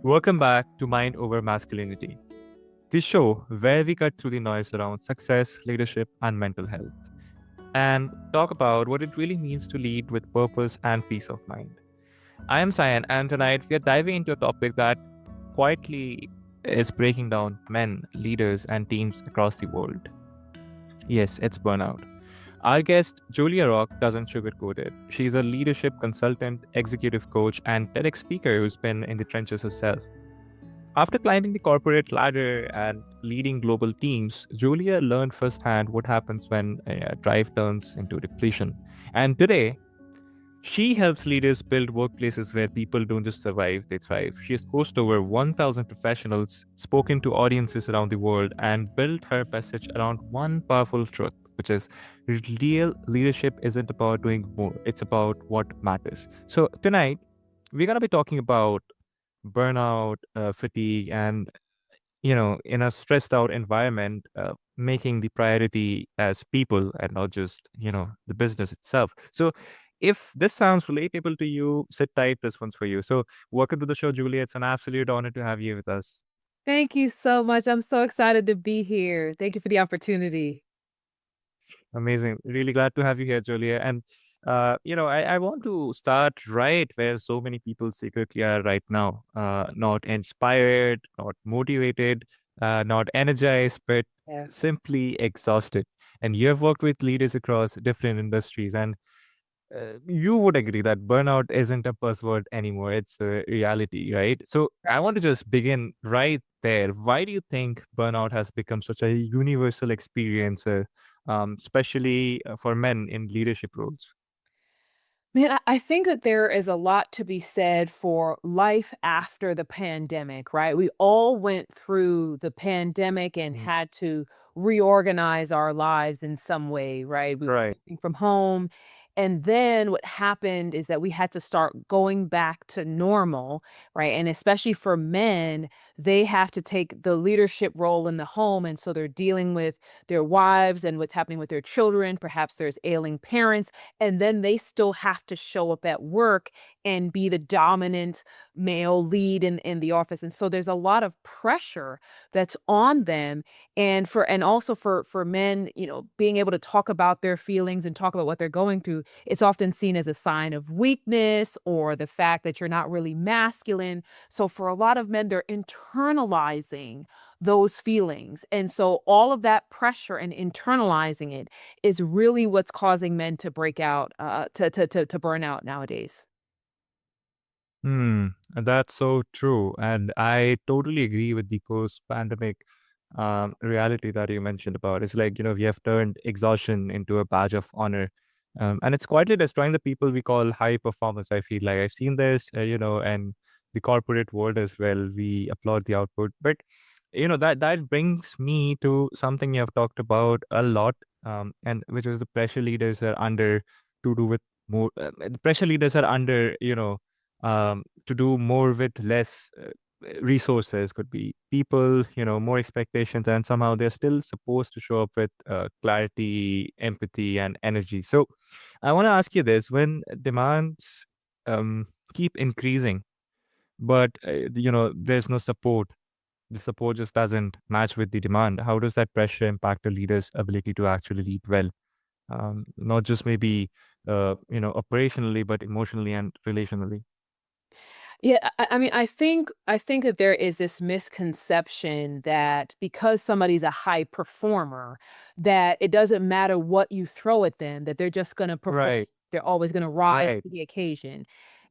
Welcome back to Mind Over Masculinity, the show where we cut through the noise around success, leadership, and mental health, and talk about what it really means to lead with purpose and peace of mind. I am Sayan, and tonight we are diving into a topic that quietly is breaking down men, leaders, and teams across the world. Yes, it's burnout. Our guest, Julia Rock, doesn't sugarcoat it. She's a leadership consultant, executive coach, and TEDx speaker who's been in the trenches herself. After climbing the corporate ladder and leading global teams, Julia learned firsthand what happens when a drive turns into depletion. And today, she helps leaders build workplaces where people don't just survive, they thrive. She has coached over 1,000 professionals, spoken to audiences around the world, and built her message around one powerful truth, which is real leadership isn't about doing more, it's about what matters. So, tonight, we're going to be talking about burnout, fatigue, and in a stressed out environment, making the priority as people and not just the business itself. So, if this sounds relatable to you, sit tight. This one's for you. So, welcome to the show, Julia. It's an absolute honor to have you with us. Thank you so much. I'm so excited to be here. Thank you for the opportunity. Amazing. Really glad to have you here, Julia. And I want to start right where so many people secretly are right now. Not inspired, not motivated, not energized, but Yeah. simply exhausted. And you have worked with leaders across different industries, and you would agree that burnout isn't a buzzword anymore. It's a reality, right? So I want to just begin right there. Why do you think burnout has become such a universal experience, especially for men in leadership roles? Man, I think that there is a lot to be said for life after the pandemic, right? We all went through the pandemic and Mm. had to reorganize our lives in some way, right? We were Right. working from home. And then what happened is that we had to start going back to normal, right? And especially for men, they have to take the leadership role in the home. And so they're dealing with their wives and what's happening with their children. Perhaps there's ailing parents, and then they still have to show up at work and be the dominant male lead in the office. And so there's a lot of pressure that's on them, and also for men, being able to talk about their feelings and talk about what they're going through, it's often seen as a sign of weakness or the fact that you're not really masculine. So for a lot of men, they're internalizing those feelings. And so all of that pressure and internalizing it is really what's causing men to break out, to burn out nowadays. That's so true. And I totally agree with the post-pandemic reality that you mentioned about. It's like, we have turned exhaustion into a badge of honor. And it's quietly destroying the people we call high performers. I feel like I've seen this, and the corporate world as well. We applaud the output. But, that brings me to something you have talked about a lot, and which is the pressure leaders are under to do with more. The pressure leaders are under, to do more with less resources, could be people, more expectations, and somehow they're still supposed to show up with clarity, empathy, and energy. So I want to ask you this: when demands um, keep increasing, but there's no support, the support just doesn't match with the demand, how does that pressure impact a leader's ability to actually lead well, not just maybe operationally, but emotionally and relationally? Yeah, I mean, I think that there is this misconception that because somebody's a high performer, that it doesn't matter what you throw at them, that they're just gonna perform. Right. They're always gonna rise Right. to the occasion.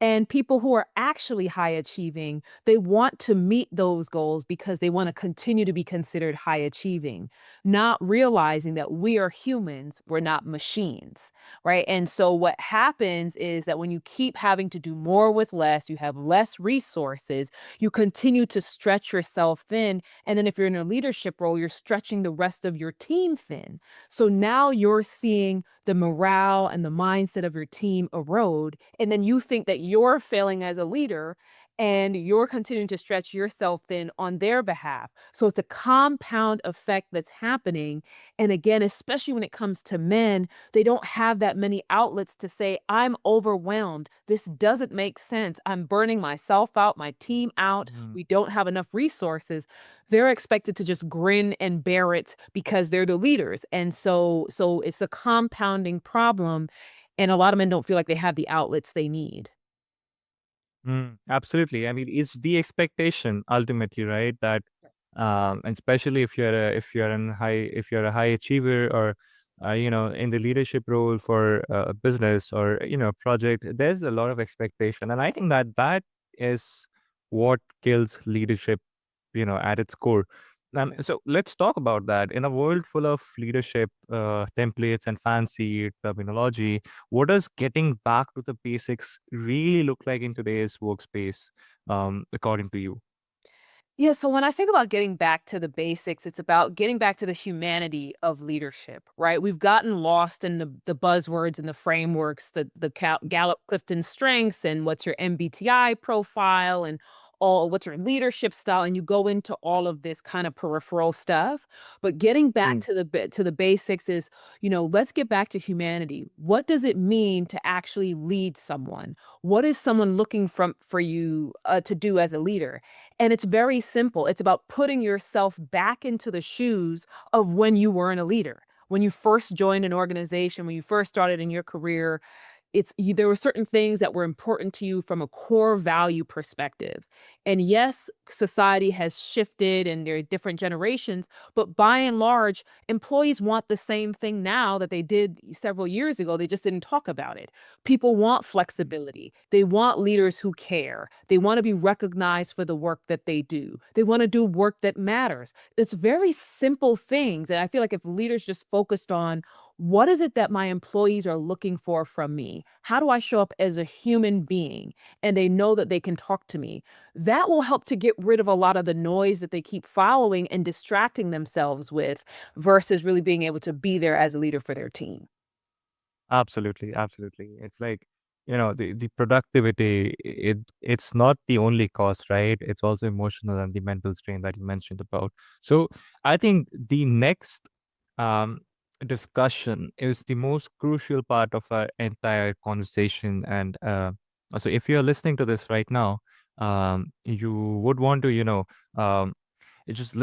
And people who are actually high achieving, they want to meet those goals because they want to continue to be considered high achieving, not realizing that we are humans, we're not machines, right? And so what happens is that when you keep having to do more with less, you have less resources, you continue to stretch yourself thin. And then if you're in a leadership role, you're stretching the rest of your team thin. So now you're seeing the morale and the mindset of your team erode, and then you think that you're failing as a leader, and you're continuing to stretch yourself thin on their behalf. So it's a compound effect that's happening. And again, especially when it comes to men, they don't have that many outlets to say, I'm overwhelmed. This doesn't make sense. I'm burning myself out, my team out. Mm. We don't have enough resources. They're expected to just grin and bear it because they're the leaders. And so it's a compounding problem. And a lot of men don't feel like they have the outlets they need. Absolutely. I mean, it's the expectation ultimately, right? That, and especially if you're a high achiever, or in the leadership role for a business, or project, there's a lot of expectation, and I think that that is what kills leadership, at its core. And so let's talk about that. In a world full of leadership templates and fancy terminology, what does getting back to the basics really look like in today's workspace, according to you? Yeah, so when I think about getting back to the basics, it's about getting back to the humanity of leadership, right? We've gotten lost in the buzzwords and the frameworks, Gallup Clifton strengths and what's your MBTI profile and all what's your leadership style, and you go into all of this kind of peripheral stuff. But getting back Mm, to the basics is, let's get back to humanity. What does it mean to actually lead someone? What is someone looking from for you to do as a leader? And it's very simple. It's about putting yourself back into the shoes of when you weren't a leader. When you first joined an organization, when you first started in your career, there were certain things that were important to you from a core value perspective. And yes, society has shifted and there are different generations, but by and large, employees want the same thing now that they did several years ago. They just didn't talk about it. People want flexibility. They want leaders who care. They want to be recognized for the work that they do. They want to do work that matters. It's very simple things. And I feel like if leaders just focused on what is it that my employees are looking for from me? How do I show up as a human being? And they know that they can talk to me. That will help to get rid of a lot of the noise that they keep following and distracting themselves with versus really being able to be there as a leader for their team. absolutely, absolutely. It's like, the productivity, it's not the only cost, right? It's also emotional and the mental strain that you mentioned about. So I think the next um discussion is the most crucial part of our entire conversation. And so if you're listening to this right now, you would want to, um just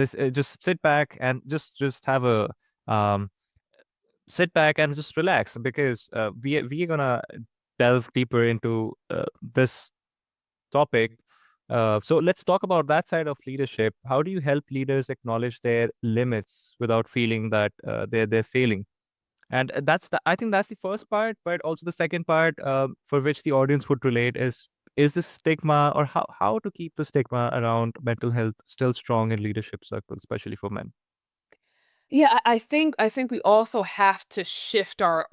sit back and just have a um sit back and just relax, because we're gonna delve deeper into this topic. So let's talk about that side of leadership. How do you help leaders acknowledge their limits without feeling that they're failing? And I think that's the first part, but also the second part, for which the audience would relate, is the stigma, or how to keep the stigma around mental health still strong in leadership circles, especially for men. Yeah, I think we also have to shift our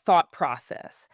thought process.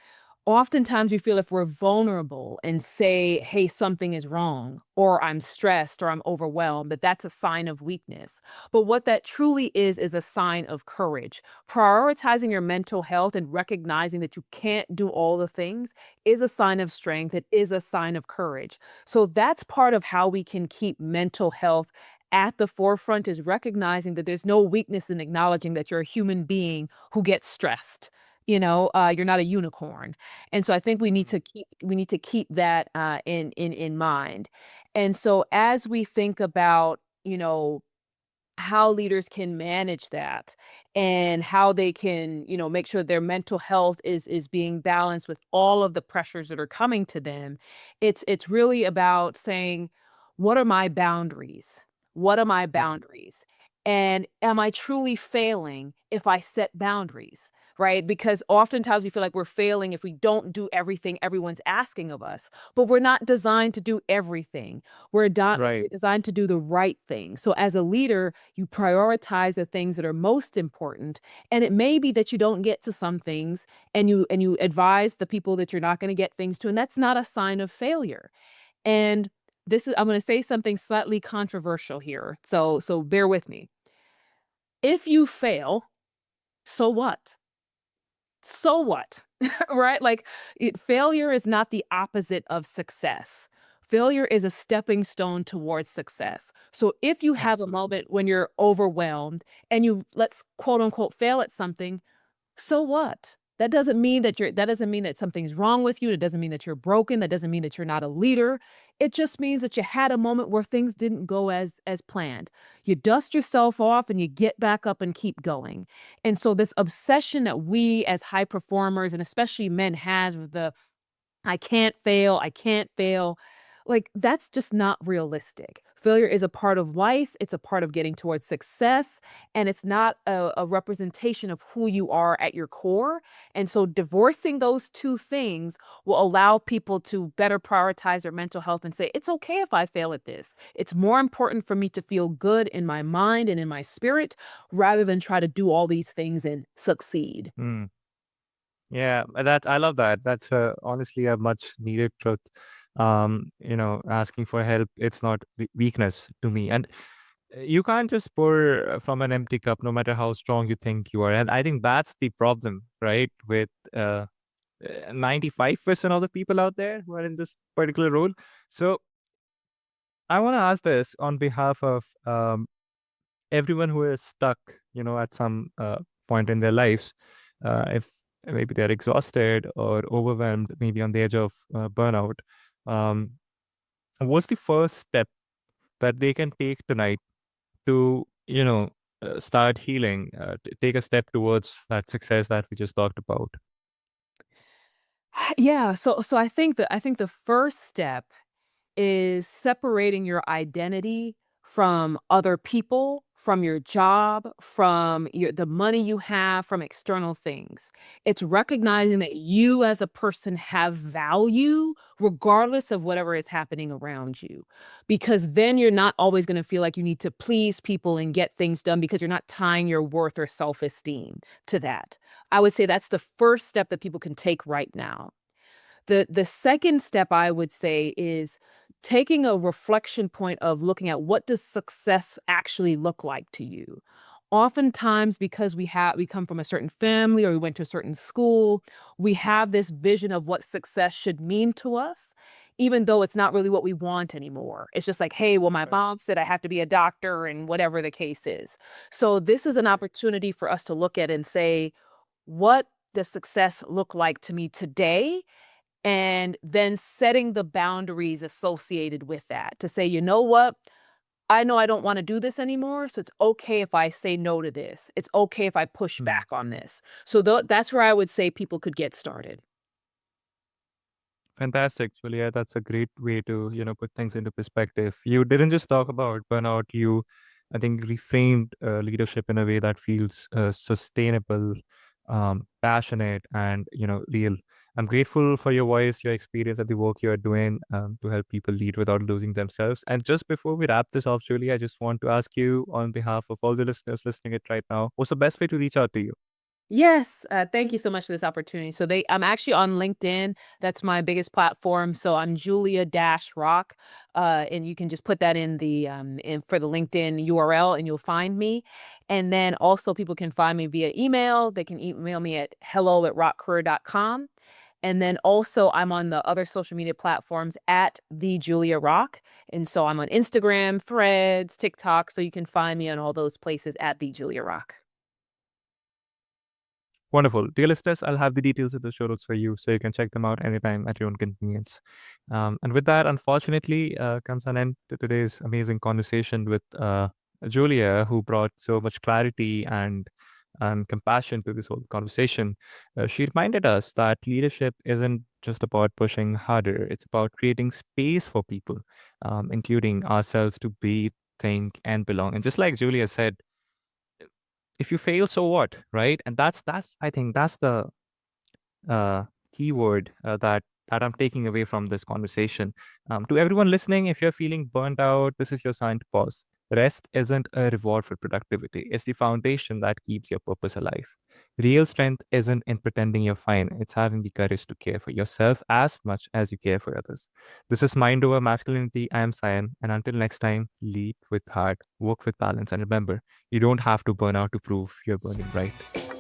Oftentimes, we feel if we're vulnerable and say, "Hey, something is wrong," or "I'm stressed," or "I'm overwhelmed," that that's a sign of weakness. But what that truly is a sign of courage. Prioritizing your mental health and recognizing that you can't do all the things is a sign of strength. It is a sign of courage. So that's part of how we can keep mental health at the forefront is recognizing that there's no weakness in acknowledging that you're a human being who gets stressed. You're not a unicorn. And so I think we need to keep that in mind. And so as we think about, how leaders can manage that and how they can, make sure their mental health is being balanced with all of the pressures that are coming to them. It's really about saying, what are my boundaries? What are my boundaries? And am I truly failing if I set boundaries? Right? Because oftentimes we feel like we're failing if we don't do everything everyone's asking of us, but we're not designed to do everything. We're Right. designed to do the right thing. So as a leader, you prioritize the things that are most important. And it may be that you don't get to some things and you advise the people that you're not going to get things to. And that's not a sign of failure. And I'm going to say something slightly controversial here. So bear with me. If you fail, so what? So what? Right? Like failure is not the opposite of success. failure is a stepping stone towards success. So if you have a Absolutely. moment when you're overwhelmed and you, let's quote unquote, fail at something, so what? That doesn't mean that something's wrong with you. It doesn't mean that you're broken. That doesn't mean that you're not a leader. It just means that you had a moment where things didn't go as planned. You dust yourself off and you get back up and keep going. And so this obsession that we as high performers and especially men has with the I can't fail. Like, that's just not realistic. Failure is a part of life, it's a part of getting towards success, and it's not a representation of who you are at your core. And so, divorcing those two things will allow people to better prioritize their mental health and say, it's okay if I fail at this. It's more important for me to feel good in my mind and in my spirit rather than try to do all these things and succeed. Mm. Yeah, that I love that. That's honestly a much needed truth. Asking for help, it's not weakness to me. And you can't just pour from an empty cup, no matter how strong you think you are. And I think that's the problem, right? With 95% of the people out there who are in this particular role. So I want to ask this on behalf of everyone who is stuck, at some point in their lives, if maybe they're exhausted or overwhelmed, maybe on the edge of burnout. Um, what's the first step that they can take tonight to, start healing, take a step towards that success that we just talked about? Yeah, so I think the first step is separating your identity from other people, from your job, from the money you have, from external things. It's recognizing that you as a person have value regardless of whatever is happening around you. Because then you're not always going to feel like you need to please people and get things done because you're not tying your worth or self-esteem to that. I would say that's the first step that people can take right now. The second step I would say is taking a reflection point of looking at what does success actually look like to you? Oftentimes, because we come from a certain family or we went to a certain school, we have this vision of what success should mean to us, even though it's not really what we want anymore. It's just like, hey, well, my Right. mom said I have to be a doctor and whatever the case is. So this is an opportunity for us to look at and say, what does success look like to me today? And then setting the boundaries associated with that to say, you know what? I know I don't want to do this anymore. So it's okay if I say no to this. It's okay if I push Hmm. back on this. So that's where I would say people could get started. Fantastic, Julia. That's a great way to, put things into perspective. You didn't just talk about burnout. You, I think, reframed leadership in a way that feels sustainable, passionate, and, real. I'm grateful for your voice, your experience, and the work you are doing to help people lead without losing themselves. And just before we wrap this off, Julia, I just want to ask you, on behalf of all the listeners listening it right now, what's the best way to reach out to you? Yes, thank you so much for this opportunity. I'm actually on LinkedIn. That's my biggest platform. So I'm Julia Dash Rock, and you can just put that in the in for the LinkedIn URL, and you'll find me. And then also people can find me via email. They can email me at hello@rockcareer.com. And then also I'm on the other social media platforms at the Julia Rock. And so I'm on Instagram, Threads, TikTok. So you can find me on all those places at the Julia Rock. Wonderful. Dear listeners, I'll have the details of the show notes for you so you can check them out anytime at your own convenience. And with that, unfortunately, comes an end to today's amazing conversation with Julia, who brought so much clarity and compassion to this whole conversation. She reminded us that leadership isn't just about pushing harder, it's about creating space for people, including ourselves, to breathe, think, and belong. And just like Julia said, if you fail, so what, right? And that's I think that's the uh, keyword that I'm taking away from this conversation. To everyone listening, if you're feeling burnt out, this is your sign to pause. Rest isn't a reward for productivity; it's the foundation that keeps your purpose alive. Real strength isn't in pretending you're fine; it's having the courage to care for yourself as much as you care for others. This is Mind Over Masculinity. I am Sayan, and until next time, lead with heart, work with balance, and remember, you don't have to burn out to prove you're burning right.